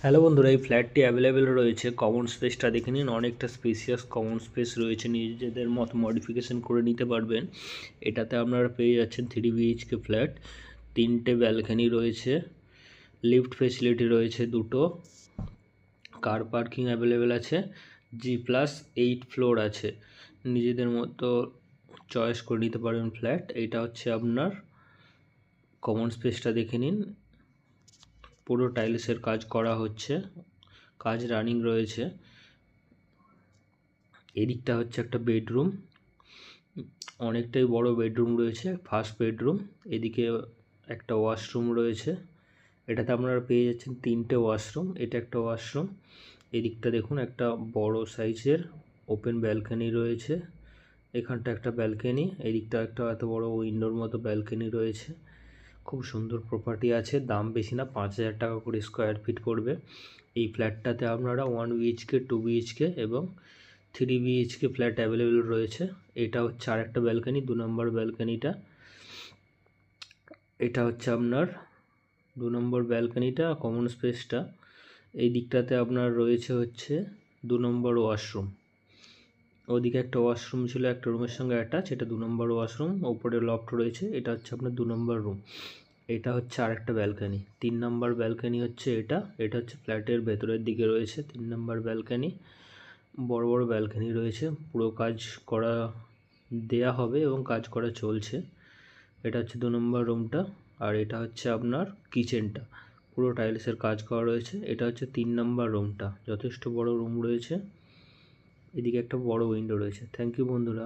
Hello বন্ধুরা, এই ফ্ল্যাটটি অ্যাভেলেবেল রয়েছে। কমন স্পেসটা দেখে নিন, অনেকটা স্পেসিয়াস কমন স্পেস রয়েছে, নিজেদের মতো মডিফিকেশন করে নিতে পারবেন। এটাতে আপনারা পেয়ে যাচ্ছেন 3 BHK ফ্ল্যাট, 3টে ব্যালকনি রয়েছে, লিফট ফেসিলিটি রয়েছে দুটো, কার পার্কিং অ্যাভেলেবেল আছে, G+8 ফ্লোর আছে। নিজেদের মতো চয়েস করে নিতে পারবেন ফ্ল্যাট। এটা হচ্ছে আপনার কমন স্পেসটা দেখে নিন, পুরো টাইলসের কাজ করা হচ্ছে, কাজ রানিং রয়েছে। এদিকটা হচ্ছে একটা বেডরুম, অনেকটাই বড় বেডরুম রয়েছে, ফার্স্ট বেডরুম। এদিকে একটা ওয়াশরুম রয়েছে, এটাতে আপনারা পেয়ে যাচ্ছেন 3টে ওয়াশরুম। এটা একটা ওয়াশরুম। এদিকটা দেখুন, একটা বড় সাইজের ওপেন ব্যালকনি রয়েছে, এখানটা একটা ব্যালকনি, এদিকটা একটা এত বড় উইন্ডোর মতো ব্যালকনি রয়েছে। খুব সুন্দর প্রপার্টি আছে, দাম বেশি না, 5,000 টাকা করে স্কোয়ার ফিট পড়বে। এই ফ্ল্যাটটাতে আপনারা 1 BHK, 2 BHK এবং 3 BHK ফ্ল্যাট অ্যাভেলেবেল রয়েছে। এটা হচ্ছে আর একটা ব্যালকনি, 2 নম্বর ব্যালকনিটা। এটা হচ্ছে আপনার 2 নম্বর ব্যালকনিটা, কমন স্পেসটা। এই দিকটাতে আপনার রয়েছে হচ্ছে 2 নম্বর ওয়াশরুম। ওদিকে একটা ওয়াশরুম ছিল, একটা রুমের সঙ্গে অ্যাটাচ, এটা 2 নম্বর ওয়াশরুম। ওপরে লফট রয়েছে, এটা হচ্ছে আপনার 2 নম্বর রুম। এটা হচ্ছে আরেকটা ব্যালকনি। 3 নম্বর ব্যালকনি হচ্ছে এটা, এটা হচ্ছে ফ্ল্যাটের ভেতরের দিকে রয়েছে 3 নম্বর ব্যালকনি। বড় বড় ব্যালকনি রয়েছে, পুরো কাজ করা দেয়া হবে এবং কাজ করা চলছে। এটা হচ্ছে 2 নম্বর রুমটা, আর এটা হচ্ছে আপনার কিচেনটা, পুরো টাইলসের কাজ করা রয়েছে। এটা হচ্ছে 3 নম্বর রুমটা, যথেষ্ট বড় রুম রয়েছে। এদিকে একটা বড় উইন্ডো রয়েছে। থ্যাংক ইউ বন্ধুরা।